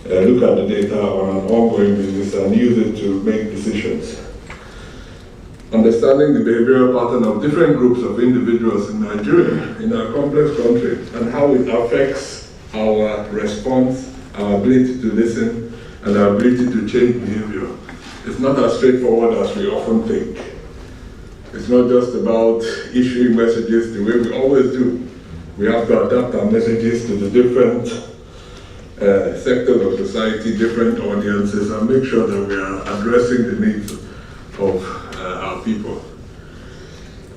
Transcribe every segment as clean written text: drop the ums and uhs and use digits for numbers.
look at the data on an ongoing basis and use it to make decisions. Understanding the behavioral pattern of different groups of individuals in Nigeria, in our complex country, and how it affects our response, our ability to listen, and our ability to change behavior. It's not as straightforward as we often think. It's not just about issuing messages the way we always do. We have to adapt our messages to the different sectors of society, different audiences, and make sure that we are addressing the needs of our people.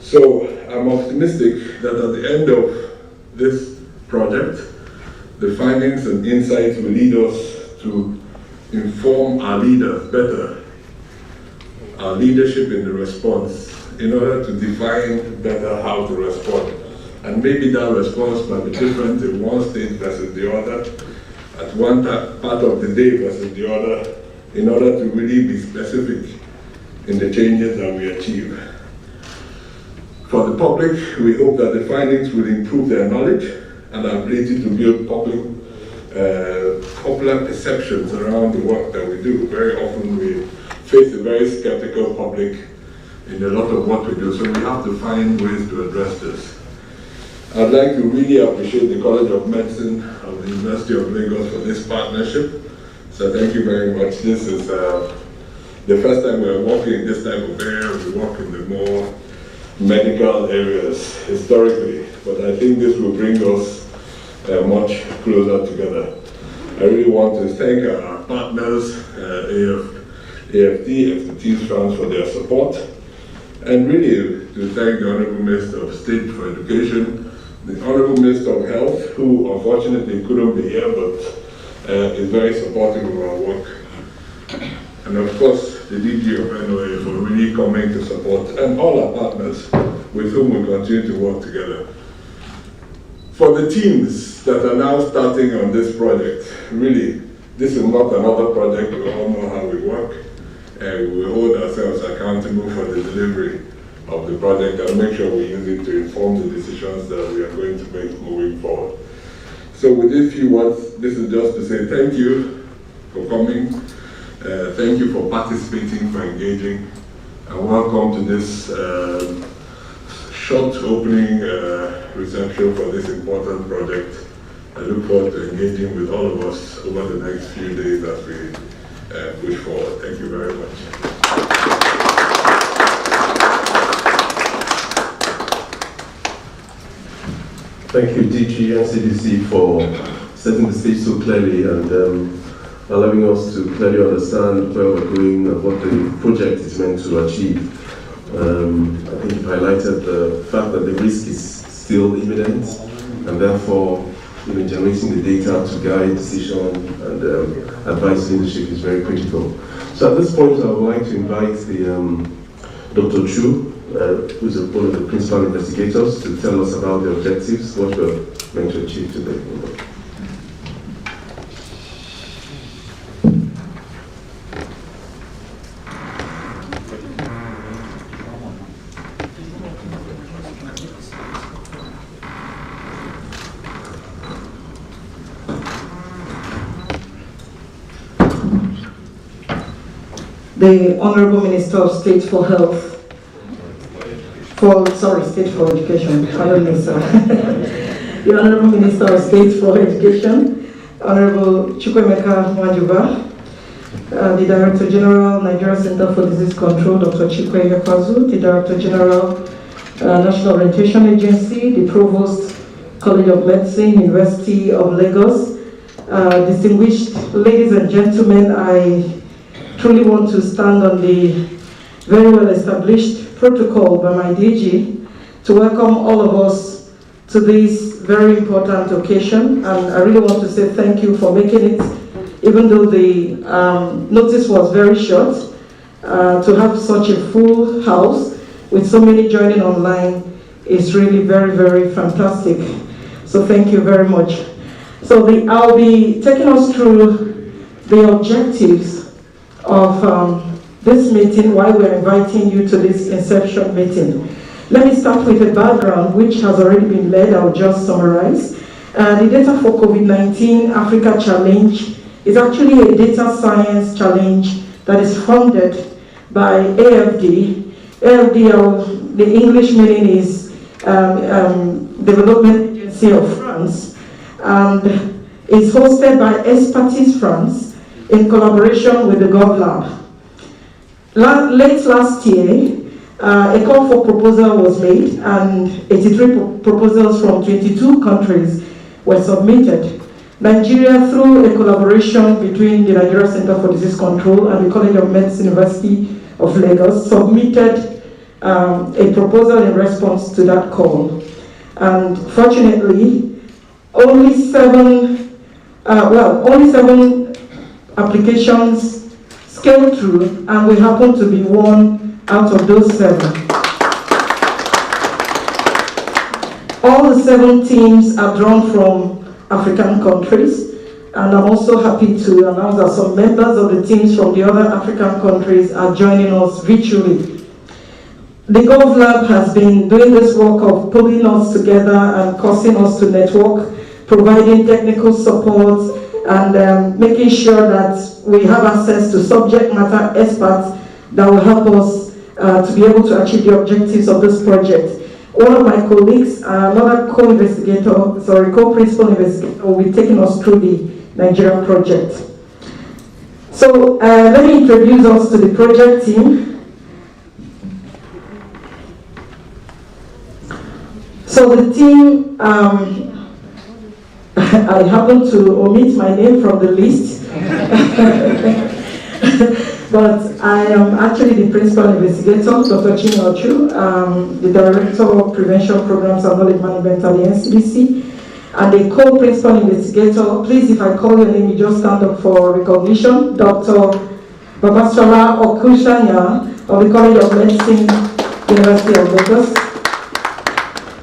So I'm optimistic that at the end of this project, the findings and insights will lead us to inform our leaders better, our leadership in the response, in order to define better how to respond. And maybe that response might be different in one state versus the other, at one part of the day versus the other, in order to really be specific in the changes that we achieve. For the public, we hope that the findings will improve their knowledge and our ability to build popular perceptions around the work that we do. Very often we face a very skeptical public in a lot of what we do, so we have to find ways to address this. I'd like to really appreciate the College of Medicine of the University of Lagos for this partnership. So thank you very much. This is the first time we're working in this type of area. We work in the more medical areas historically, but I think this will bring us much closer together. I really want to thank our partners, AFT, Expertise France, for their support, and really to thank the Honorable Minister of State for Education, the Honorable Minister of Health, who unfortunately couldn't be here, but is very supportive of our work. And of course, the DG of NOA for really coming to support, and all our partners with whom we continue to work together. For the teams that are now starting on this project, really, this is not another project. We all know how we work, and we hold ourselves accountable for the delivery of the project and make sure we use it to inform the decisions that we are going to make moving forward. So with these few words, this is just to say thank you for coming. Thank you for participating, for engaging, and welcome to this short opening reception for this important project. I look forward to engaging with all of us over the next few days as we push forward. Thank you very much. Thank you, DG NCDC, for setting the stage so clearly and allowing us to clearly understand where we're going and what the project is meant to achieve. I think you've highlighted the fact that the risk is still imminent, and therefore generating the data to guide decision and advise leadership is very critical. So at this point, I would like to invite the Dr. Chu, who is one of the principal investigators, to tell us about the objectives, what we're meant to achieve today. The Honorable Minister of State for Health, State for Education, pardon me, sir. The Honorable Minister of State for Education, Honorable Chukwuemeka Nwajuba, the Director General, Nigeria Center for Disease Control, Dr. Chikwe Yekwazu, the Director General, National Orientation Agency, the Provost, College of Medicine, University of Lagos, distinguished ladies and gentlemen, I truly want to stand on the very well established protocol by my DG to welcome all of us to this very important occasion, and I really want to say thank you for making it, even though the notice was very short, to have such a full house with so many joining online is really very, very fantastic. So thank you very much. So I'll be taking us through the objectives of this meeting, why we're inviting you to this inception meeting. Let me start with a background which has already been led. I'll just summarize. The Data4COVID19 Africa Challenge is actually a data science challenge that is funded by AFD. AFD, the English meaning is Development Agency of France, and is hosted by Expertise France in collaboration with the GovLab. Late last year, a call for proposal was made, and 83 proposals from 22 countries were submitted. Nigeria, through a collaboration between the Nigeria Center for Disease Control and the College of Medicine University of Lagos, submitted a proposal in response to that call. And fortunately, only seven applications scaled through, and we happen to be one out of those 7. All the 7 teams are drawn from African countries, and I'm also happy to announce that some members of the teams from the other African countries are joining us virtually. The GovLab has been doing this work of pulling us together and causing us to network, providing technical support, and making sure that we have access to subject matter experts that will help us to be able to achieve the objectives of this project. One of my colleagues, another co-principal investigator, will be taking us through the Nigerian project. So let me introduce us to the project team. So the team, I happen to omit my name from the list, but I am actually the principal investigator, Dr. Chinyochu, the director of prevention programs and knowledge management at the NCDC, and the co-principal investigator. Please, if I call your name, you just stand up for recognition. Dr. Babashala Okushanya of the College of Medicine, University of Lagos.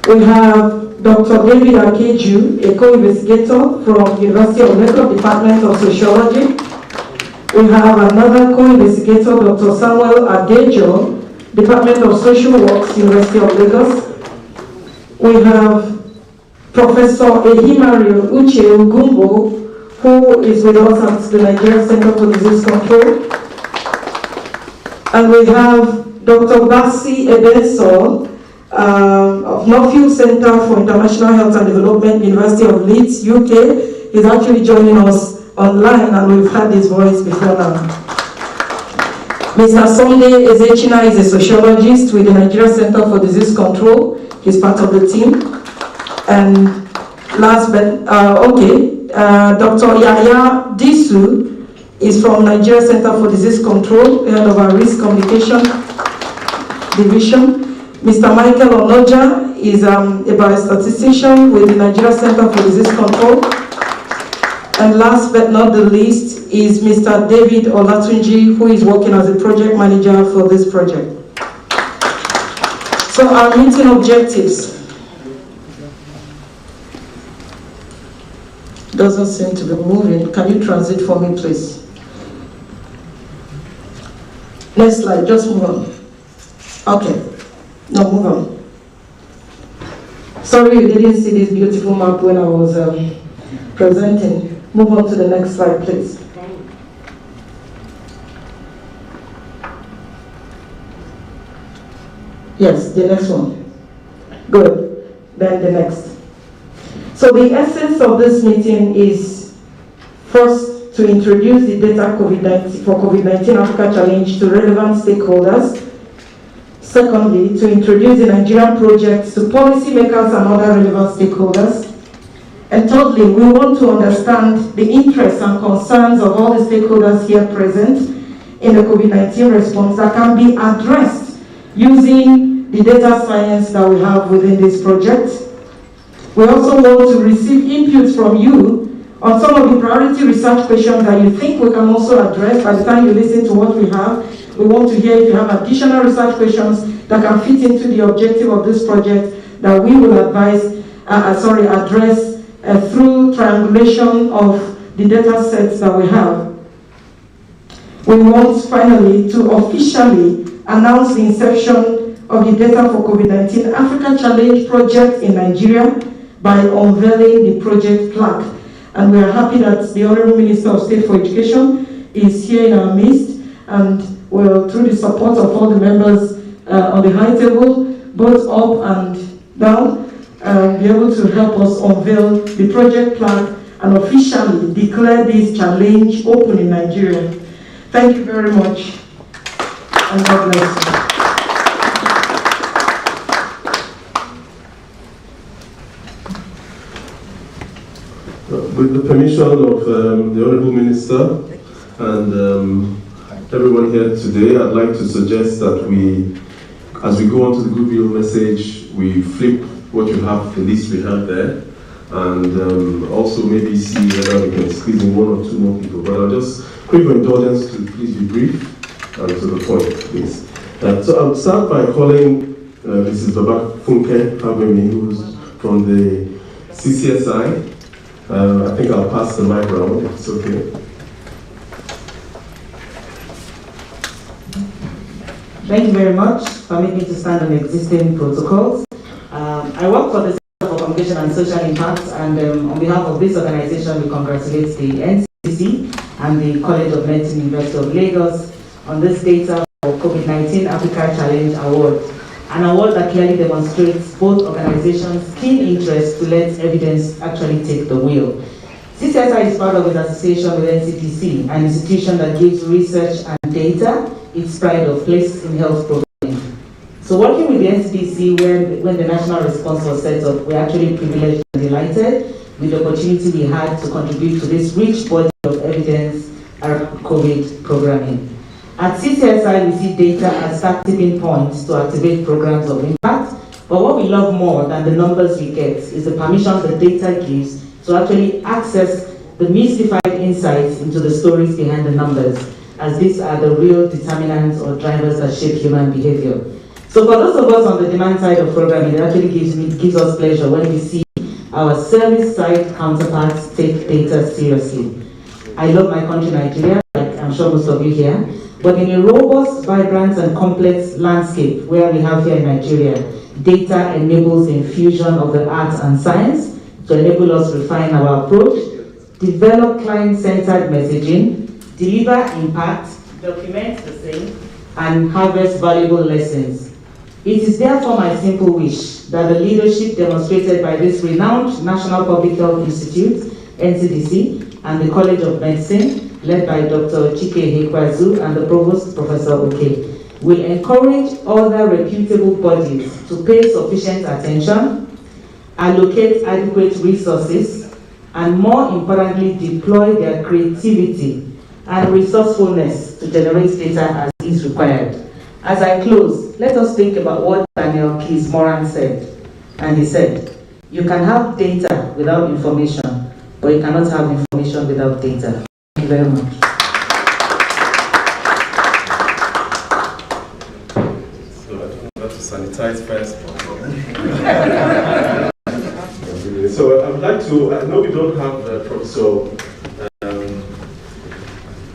We have Dr. David Akeju, a co-investigator from University of Lagos, Department of Sociology. We have another co-investigator, Dr. Samuel Adejo, Department of Social Works, University of Lagos. We have Professor Ehimario Uche Ugumbo, who is with us at the Nigeria Center for Disease Control. And we have Dr. Basi Edensor, of Northfield Center for International Health and Development, University of Leeds, UK. He's actually joining us online, and we've heard his voice before now. Mr. Sunday Ezechina is a sociologist with the Nigeria Center for Disease Control. He's part of the team. And last but, Dr. Yaya Disu is from Nigeria Center for Disease Control, head of our Risk Communication Division. Mr. Michael Onoja is a biostatistician with the Nigeria Center for Disease Control. And last but not the least is Mr. David Olatunji, who is working as a project manager for this project. So our meeting objectives. Doesn't seem to be moving. Can you transit for me, please? Next slide, just move on. Okay. No, move on. Sorry you didn't see this beautiful map when I was presenting. Move on to the next slide, please. Yes, the next one. Good. Then the next. So the essence of this meeting is first to introduce the data for COVID-19 Africa Challenge to relevant stakeholders. Secondly, to introduce the Nigerian project to policymakers and other relevant stakeholders. And thirdly, we want to understand the interests and concerns of all the stakeholders here present in the COVID-19 response that can be addressed using the data science that we have within this project. We also want to receive inputs from you on some of the priority research questions that you think we can also address by the time you listen to what we have. We want to hear if you have additional research questions that can fit into the objective of this project that we will address through triangulation of the data sets that we have. We want finally to officially announce the inception of the Data for COVID-19 Africa Challenge project in Nigeria by unveiling the project plaque. And we are happy that the Honorable Minister of State for Education is here in our midst and will, through the support of all the members on the high table, both up and down, be able to help us unveil the project plan and officially declare this challenge open in Nigeria. Thank you very much, and God bless you. With the permission of the Honourable Minister and everyone here today, I'd like to suggest that we, as we go on to the goodwill message, we flip what you have, the list we have there, and also maybe see whether we can squeeze in one or two more people. But I'll just crave your indulgence to please be brief and to the point, please. So I'll start by calling Mrs. Babak Funke Habemi, who's from the CCSI. I think I'll pass the mic around, if it's okay. Thank you very much for permitting me to stand on existing protocols. I work for the Center for Communication and Social Impact, and on behalf of this organization, we congratulate the NCDC and the College of Medicine, University of Lagos on this Data for COVID-19 Africa Challenge Award, an award that clearly demonstrates both organizations' keen interest to let evidence actually take the wheel. CCSI is part of its association with NCDC, an institution that gives research and data its pride of place in health programming. So working with the NCDC when the national response was set up, we're actually privileged and delighted with the opportunity we had to contribute to this rich body of evidence around COVID programming. At CCSI, we see data as that tipping point to activate programs of impact, but what we love more than the numbers we get is the permission the data gives to actually access the mystified insights into the stories behind the numbers, as these are the real determinants or drivers that shape human behavior. So for those of us on the demand side of programming, it actually gives us pleasure when we see our service side counterparts take data seriously. I love my country, Nigeria, like I'm sure most of you here, but in a robust, vibrant, and complex landscape where we have here in Nigeria, data enables the infusion of the arts and science to enable us to refine our approach, develop client-centered messaging, deliver impact, document the same, and harvest valuable lessons. It is therefore my simple wish that the leadership demonstrated by this renowned National Public Health Institute, NCDC, and the College of Medicine, led by Dr. Chike Hekwazu and the Provost, Professor Oke, will encourage other reputable bodies to pay sufficient attention, allocate adequate resources, and more importantly, deploy their creativity and resourcefulness to generate data as is required. As I close, let us think about what Daniel Keys Moran said. And he said, you can have data without information, but you cannot have information without data. Thank you very much. So I have to sanitize first. So I would like to, I know we don't have Professor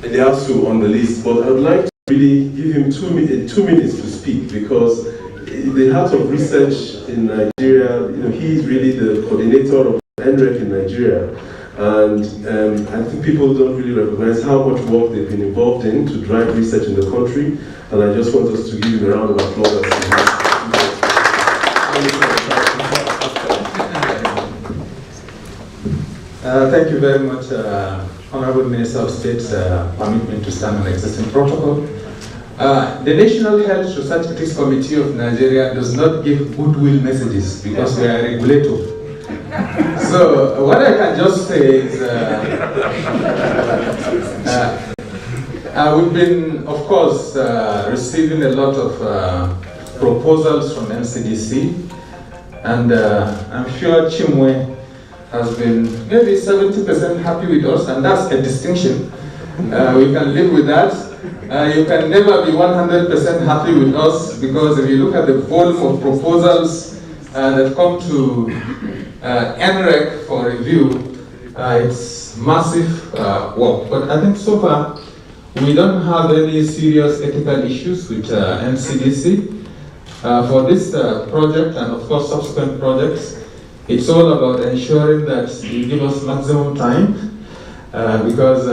Eliasu on the list, but I would like to really give him 2 minutes to speak, because the heart of research in Nigeria, he is really the coordinator of NREC in Nigeria, and I think people don't really recognize how much work they've been involved in to drive research in the country, and I just want us to give him a round of applause. Thank you very much, Honorable Minister of State's permission to stand on existing protocol. The National Health Research Ethics Committee of Nigeria does not give goodwill messages because we are a regulator. So what I can just say is we've been, of course, receiving a lot of proposals from NCDC, and I'm sure Chimwe has been maybe 70% happy with us, and that's a distinction. We can live with that. You can never be 100% happy with us, because if you look at the volume of proposals that come to NREC for review, it's massive work. But I think so far, we don't have any serious ethical issues with NCDC. For this project, and of course subsequent projects, It's all about ensuring that you give us maximum time because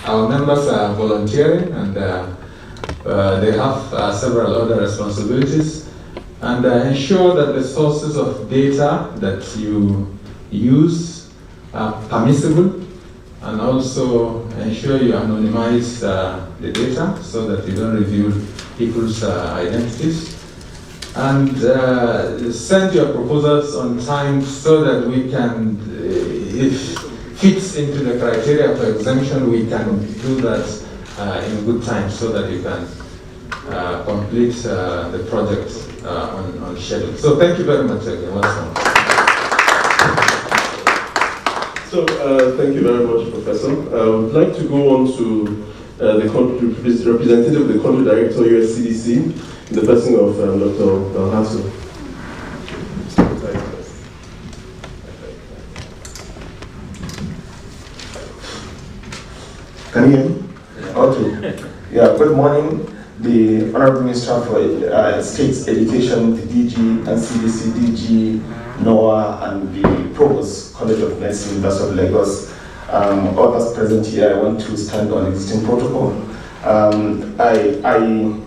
our members are volunteering and they have several other responsibilities, and ensure that the sources of data that you use are permissible, and also ensure you anonymize the data so that you don't reveal people's identities, and send your proposals on time so that we can, if fits into the criteria for exemption, we can do that in good time so that you can complete the project on schedule. So thank you very much again once more. So thank you very much, Professor. I would like to go on to the representative of the country director, USCDC, in the person of Dr. Balhasso. Can you hear me? Okay. Yeah, good morning. The Honorable Minister for State's Education, the DG, NCDC, DG, NOAA, and the Provost, College of Medicine, University of Lagos. Others present here, I want to stand on existing protocol. I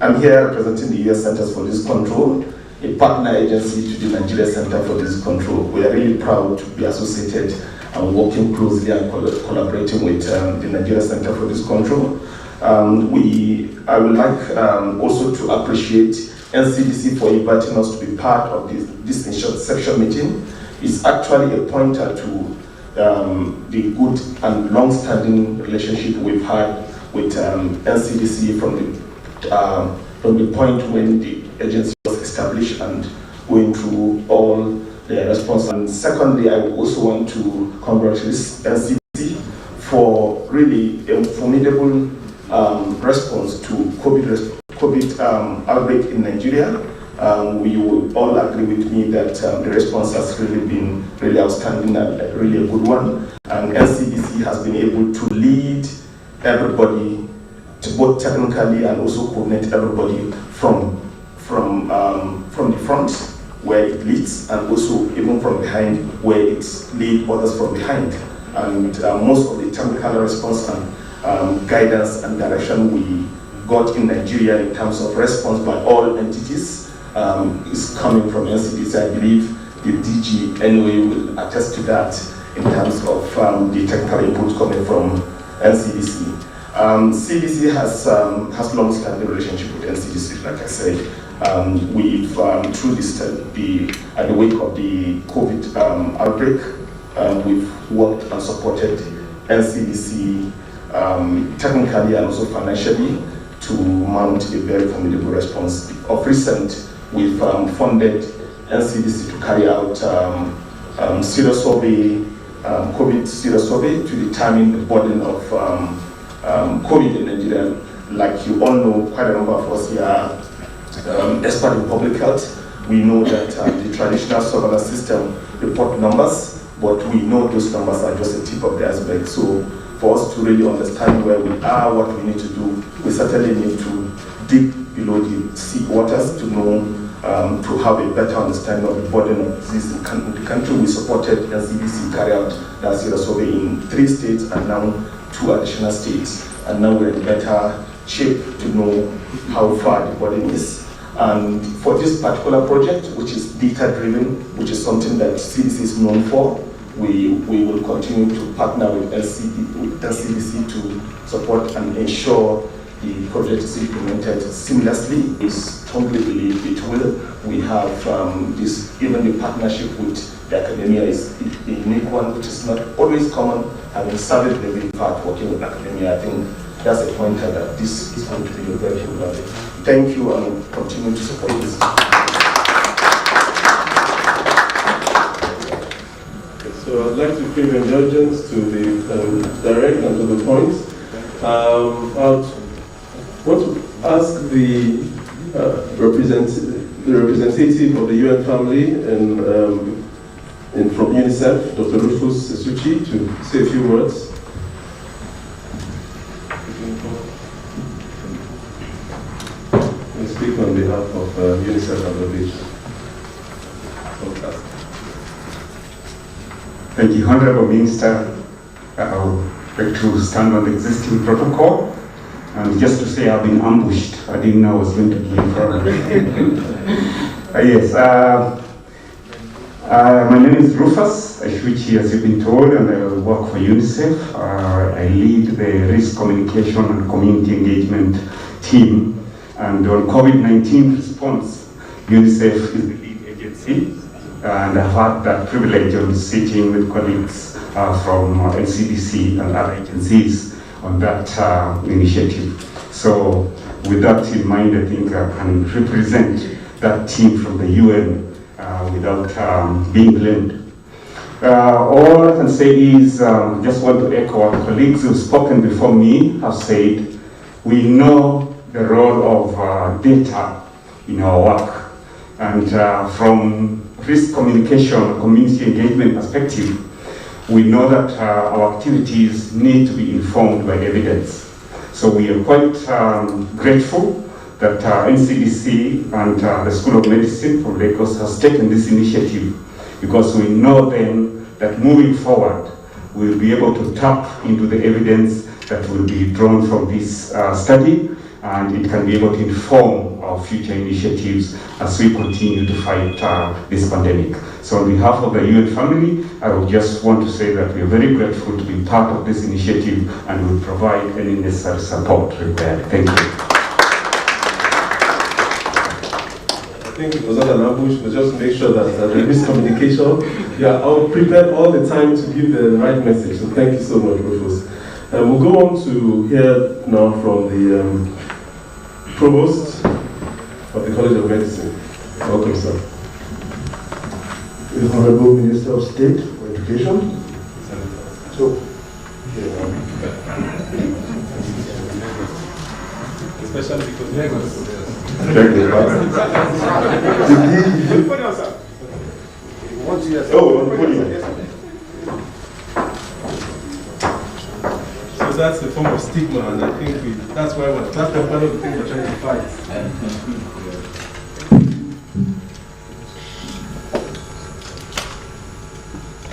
am here representing the US Centers for Disease Control, a partner agency to the Nigeria Center for Disease Control. We are really proud to be associated and working closely and collaborating with the Nigeria Center for Disease Control. I would like also to appreciate NCDC for inviting us to be part of this inception meeting. It's actually a pointer to the good and long-standing relationship we've had with NCDC from the point when the agency was established and going through all the response. And secondly, I also want to congratulate NCDC for really a formidable response to COVID outbreak in Nigeria. We will all agree with me that the response has really been really outstanding and really a good one. And NCDC has been able to lead everybody, to both technically and also coordinate everybody from the front where it leads, and also even from behind where it leads others from behind. And most of the technical response and guidance and direction we got in Nigeria in terms of response by all entities is coming from NCDC. I believe the DG anyway will attest to that in terms of the technical input coming from NCDC. CDC has long-standing relationship with NCDC, like I said. We've through this at the wake of the COVID outbreak, we've worked and supported NCDC technically and also financially to mount a very formidable response. Of recent, we've funded NCDC to carry out serious survey, COVID serious survey to determine the burden of COVID in Nigeria. Like you all know, quite a number of us here are expert in public health. We know that the traditional surveillance system report numbers, but we know those numbers are just a tip of the iceberg. So for us to really understand where we are, what we need to do, we certainly need to dig below the sea waters to know, to have a better understanding of the burden of disease in the country. We supported NCDC carry out that serious survey in 3 states and now 2 additional states. And now we're in better shape to know how far the burden is. And for this particular project, which is data-driven, which is something that CDC is known for, we will continue to partner with NCDC to support and ensure the project is implemented seamlessly. We strongly believe it will. We have even the partnership with the academia is a unique one, which is not always common. Having started the big part working with academia, I think that's a pointer that this is going to be a very good project. Thank you, and we'll continue to support this. So I'd like to give indulgence to the direct and to the point. I want to ask the representative of the UN family and from UNICEF, Dr. Rufus Esuchi, to say a few words. And speak on behalf of UNICEF and the Beach. Thank you, Honorable Minister. I would like to stand on the existing protocol. And just to say I've been ambushed. I didn't know I was going to be in front of Yes. My name is Rufus Ashwichi, as you've been told, and I work for UNICEF. I lead the risk communication and community engagement team. And on COVID-19 response, UNICEF is the lead agency. And I've had that privilege of sitting with colleagues from NCDC and other agencies on that initiative. So with that in mind, I think I can represent that team from the UN without being blamed. All I can say is, just want to echo what colleagues who've spoken before me have said. We know the role of data in our work. And from risk communication, community engagement perspective, we know that our activities need to be informed by evidence. So we are quite grateful that NCDC and the School of Medicine from Lagos has taken this initiative, because we know then that moving forward, we'll be able to tap into the evidence that will be drawn from this study, and it can be able to inform our future initiatives as we continue to fight this pandemic. So on behalf of the UN family, I would just want to say that we are very grateful to be part of this initiative and will provide any necessary support required. Thank you. I think it was not an ambush, but just to make sure that there is communication. Yeah, I'll prepare all the time to give the right message. So thank you so much, Rufus. We'll go on to hear now from the Provost of the College of Medicine. Welcome, sir. The Honorable Minister of State for Education. So, Especially because Lagos. So that's a form of stigma, and I think that's why that's the part of the thing we're trying to fight.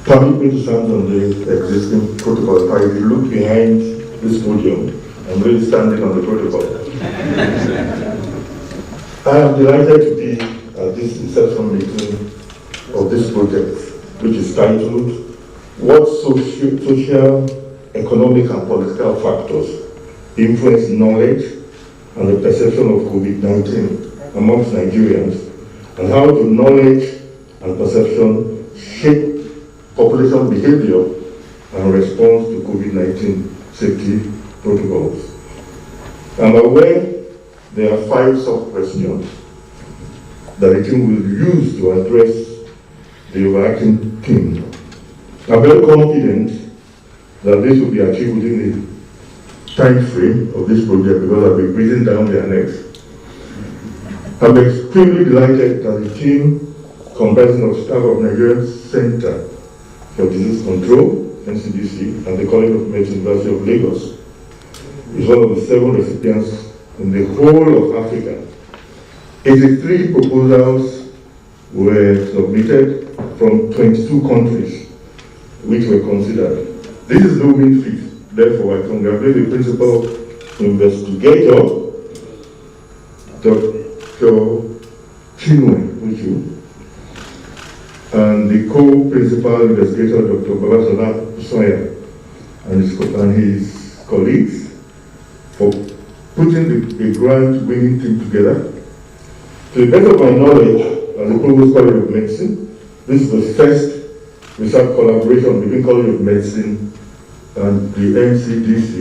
Permit me to stand on the existing protocol. If I look behind this podium, I'm really standing on the protocol. I am delighted to be at this inception meeting of this project, which is titled, What Social, Economic and Political Factors Influence Knowledge and the Perception of COVID-19 amongst Nigerians, and how do knowledge and perception shape population behavior and response to COVID-19 safety protocols. I'm aware there are 5 sub-questions that the team will use to address the overarching theme. I'm very confident that this will be achieved within the time frame of this project, because I'll be breathing down the annex. I'm extremely delighted that the team, comprising of staff of Nigerian Center for Disease Control, NCDC, and the College of Medicine, University of Lagos, is one of the 7 recipients in the whole of Africa. 83 proposals were submitted from 22 countries, which were considered. This is no mean feat. Therefore, I congratulate the principal investigator, Dr. Chinwe, and the co-principal investigator, Dr. Babasola Soya, and his colleagues, for putting the grant-winning team together. To the best of my knowledge, as a Provost College of Medicine, this is the first research collaboration between College of Medicine and the NCDC,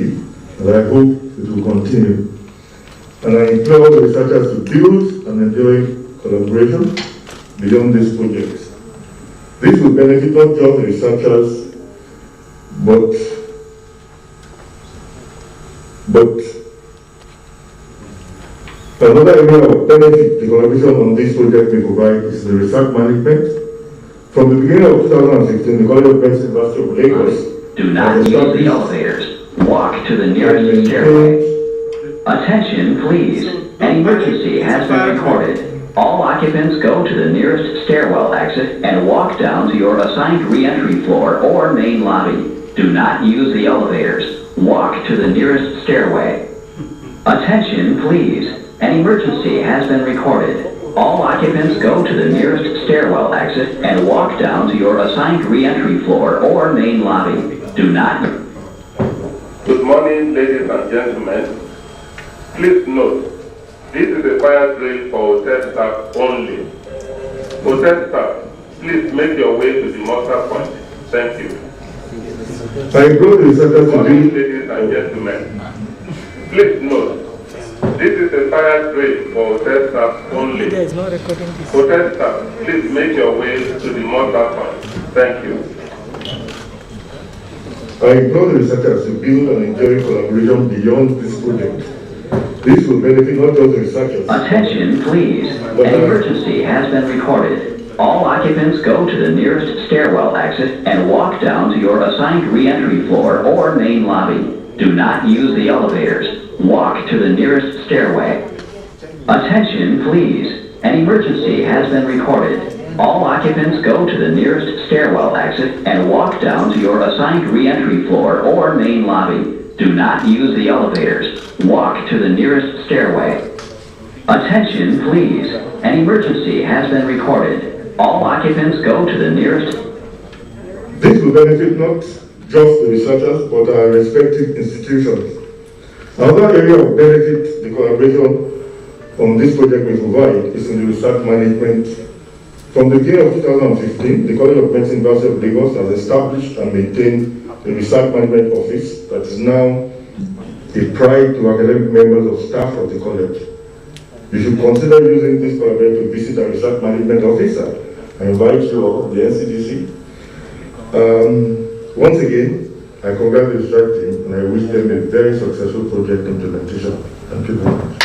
and I hope it will continue. And I implore the researchers to build and enjoy collaboration beyond this project. This will benefit not just the researchers, but another area of benefit the collaboration on this project may provide is the research management. From the beginning of 2016, the College of Medicine, University of Lagos, do not use the elevators. Walk to the nearest stairway. Attention, please. An emergency has been recorded. All occupants go to the nearest stairwell exit and walk down to your assigned re-entry floor or main lobby. Do not use the elevators. Walk to the nearest stairway. Attention, please. An emergency has been recorded. All occupants go to the nearest stairwell exit and walk down to your assigned re-entry floor or main lobby. Do not... Good morning, ladies and gentlemen. Please note, this is a fire drill for hotel staff only. Hotel staff, please make your way to the muster point. Thank you. I brought the Good morning, ladies and gentlemen. Please note, this is a fire drill for hotel staff only. Hotel staff, please make your way to the muster point. Thank you. I implore the researchers to build and enjoy collaboration beyond this project. This will benefit not just the researchers. Attention, please. An emergency has been recorded. All occupants go to the nearest stairwell exit and walk down to your assigned re-entry floor or main lobby. Do not use the elevators. Walk to the nearest stairway. Attention, please. An emergency has been recorded. All occupants go to the nearest stairwell exit and walk down to your assigned re-entry floor or main lobby. Do not use the elevators. Walk to the nearest stairway. Attention, please. An emergency has been recorded. All occupants go to the nearest... This will benefit not just the researchers, but our respective institutions. Another area of benefit the collaboration on this project will provide is in the research management. From the year of 2015, the College of Medicine University of Lagos has established and maintained a research management office that is now a pride to academic members of staff of the college. You should consider using this collaboration to visit our research management officer. I invite you all, the NCDC. Once again, I congratulate the research team and I wish them a very successful project implementation. Thank you very much.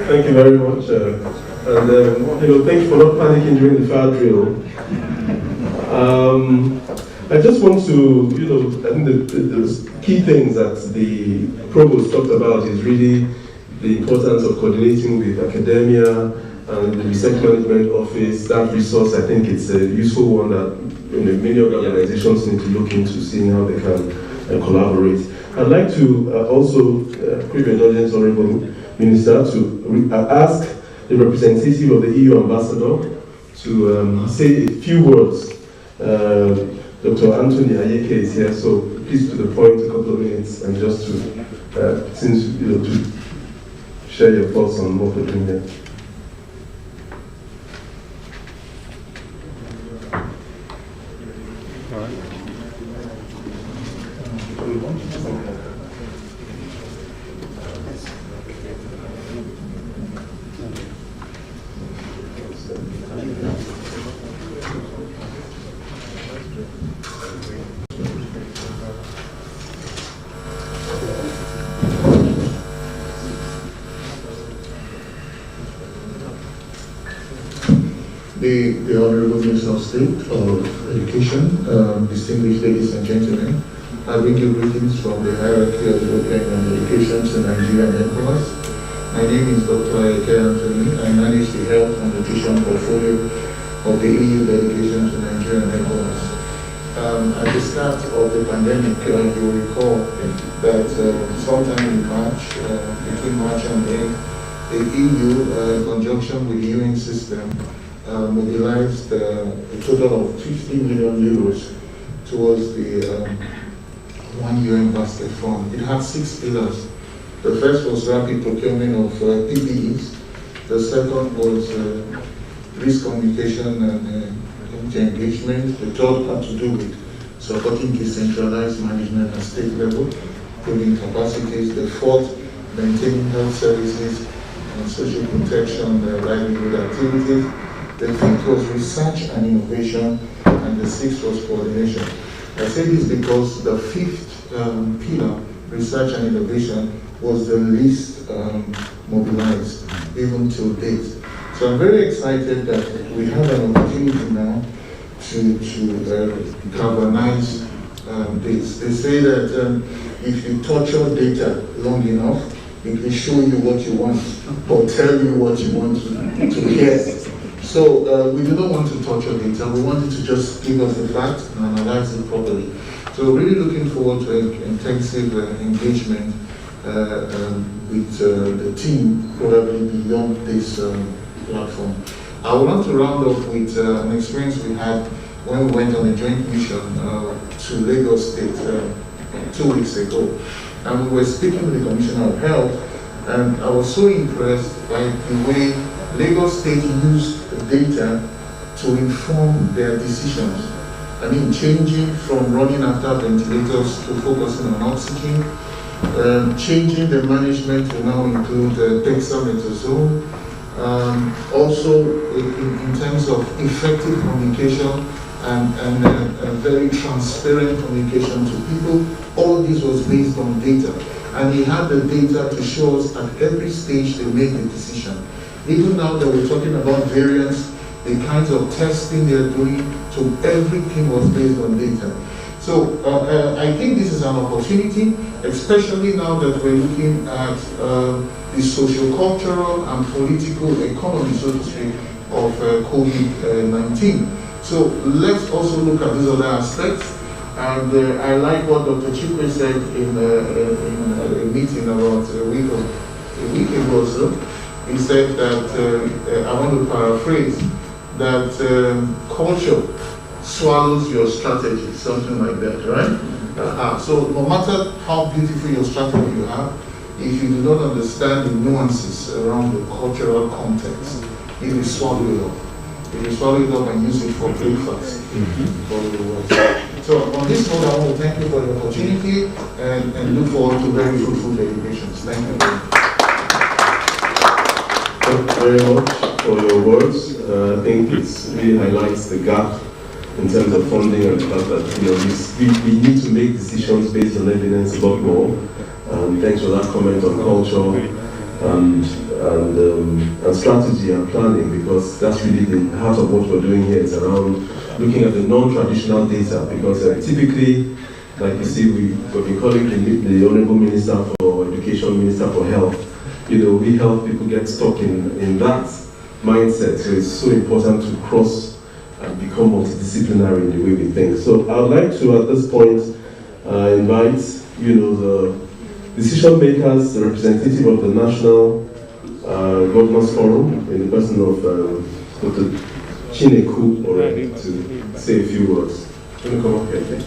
Thank you very much. Thank you for not panicking during the fire drill. I just want to, I think the key things that the provost talked about is really the importance of coordinating with academia and the research management office. That resource, I think it's a useful one that many organizations need to look into, seeing how they can collaborate. I'd like to also, crave your indulgence, Honorable Minister, to ask the representative of the EU ambassador to say a few words. Dr. Anthony Ayeke is here, so please to the point, a couple of minutes, and just to, to share your thoughts on what we're doing here. The Honorable Minister of State of Education, distinguished ladies and gentlemen, I bring you greetings from the hierarchy of European education to Nigerian headquarters. My name is Dr. Ayeke Anthony. I manage the health and nutrition portfolio of the EU dedication to Nigerian headquarters. At the start of the pandemic, you will recall that sometime in March, between March and May, the EU, in conjunction with the UN system, mobilized a total of 50 million euros towards the One UN Basket Fund. It had 6 pillars. The first was rapid procurement of PPEs. The second was risk communication and engagement. The third had to do with supporting decentralized management at state level, building capacities. The fourth, maintaining health services and social protection, livelihood activities. The fifth was research and innovation, and the sixth was coordination. I say this because the fifth pillar, research and innovation, was the least mobilized, even till date. So I'm very excited that we have an opportunity now galvanize this. They say that if you torture data long enough, it will show you what you want or tell you what you want to hear. So we do not want to torture data. We want it to just give us the facts and analyze it properly. So really looking forward to intensive engagement with the team, probably beyond this platform. I want to round up with an experience we had when we went on a joint mission to Lagos State 2 weeks ago. And we were speaking with the Commissioner of Health, and I was so impressed by the way Lagos State used the data to inform their decisions. I mean, changing from running after ventilators to focusing on oxygen, changing the management to now include dexamethasone. Also, in terms of effective communication and very transparent communication to people, all this was based on data. And he had the data to show us at every stage they make the decision. Even now that we're talking about variants, the kinds of testing they're doing, so everything was based on data. So I think this is an opportunity, especially now that we're looking at the socio-cultural and political economy, so to speak, of COVID-19. So let's also look at these other aspects. And I like what Dr. Chikwe said in a meeting about a week ago or so. He said that, I want to paraphrase, that culture swallows your strategy, something like that, right? So no matter how beautiful your strategy you have, if you do not understand the nuances around the cultural context, it will swallow it up. It will swallow it up and use it for breakfast. So on this note, I want to thank you for the opportunity and look forward to very fruitful deliberations. Thank you very much. Thank you very much for your words. I think it really highlights the gap in terms of funding and the fact that we need to make decisions based on evidence a lot more. Thanks for that comment on culture and strategy and planning, because that's really the heart of what we're doing here. It's around looking at the non-traditional data, because typically, like you see, we've been calling the Honorable Minister for Education, Minister for Health. We help people get stuck in that mindset. So it's so important to cross and become multidisciplinary in the way we think. So I would like to, at this point, invite, the decision makers, the representative of the National Governors Forum, in the person of Dr. Chineku, already, to say a few words. Can you come up here, please?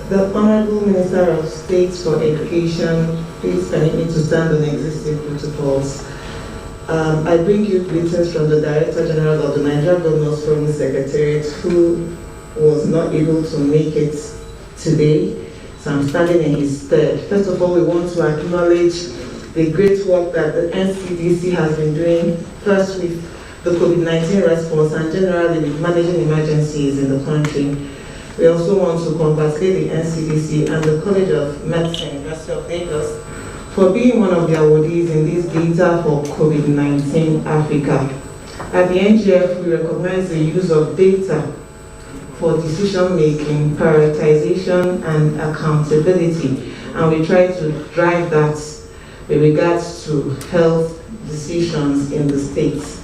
The Honorable Minister of State for Education, please permit me to stand on existing protocols. I bring you greetings from the Director General of the Nigeria Governors Forum Secretariat, who was not able to make it today, so I'm standing in his stead. First of all, we want to acknowledge the great work that the NCDC has been doing, first with the COVID-19 response and generally with managing emergencies in the country. We also want to congratulate the NCDC and the College of Medicine, University of Lagos, for being one of the awardees in this Data for COVID-19 Africa. At the NGF, we recognize the use of data for decision-making, prioritization, and accountability, and we try to drive that with regards to health decisions in the states.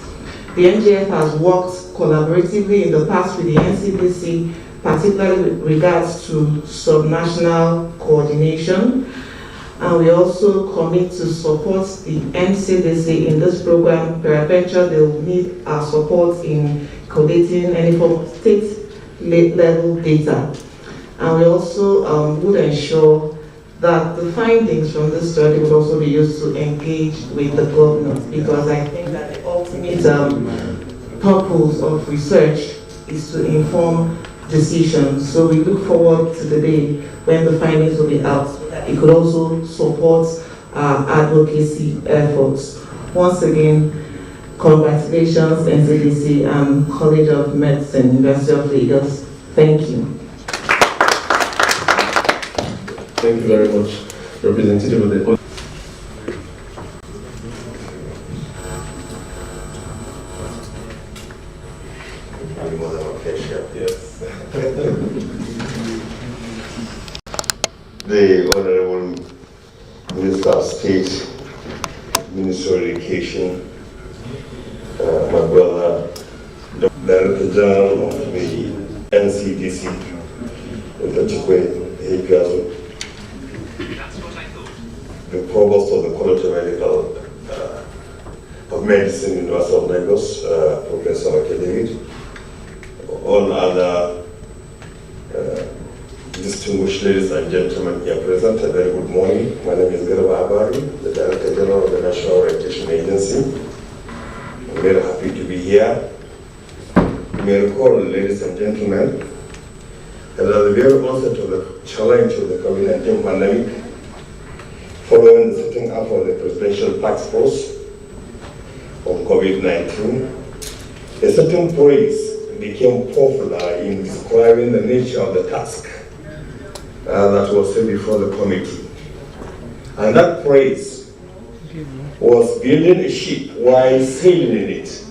The NGF has worked collaboratively in the past with the NCDC, particularly with regards to subnational coordination. And we also commit to support the NCDC in this program. Peradventure, they will need our support in collating any form of state-level data. And we also would ensure that the findings from this study would also be used to engage with the governors, because I think that the ultimate purpose of research is to inform decisions. So we look forward to the day when the findings will be out, so that it could also support our advocacy efforts. Once again, Congratulations, NCDC and College of Medicine, University of Lagos. Thank you. Thank you very much, representative of the. Yes. The Honorable Minister of State, Minister of Education, my brother, the Director General of the NCDC, Dr. the Provost of the College of Medicine, University of Lagos, Professor David, all other distinguished ladies and gentlemen here present, a very good morning. My name is Garba Abari, the Director General of the National Orientation Agency. I'm very happy to be here. You may recall, ladies and gentlemen, that at the very onset of the challenge of the COVID-19 pandemic, following the setting up of the Presidential Task Force on COVID-19, a certain phrase became popular in describing the nature of the task that was set before the committee. And that phrase was building a ship while sailing in it.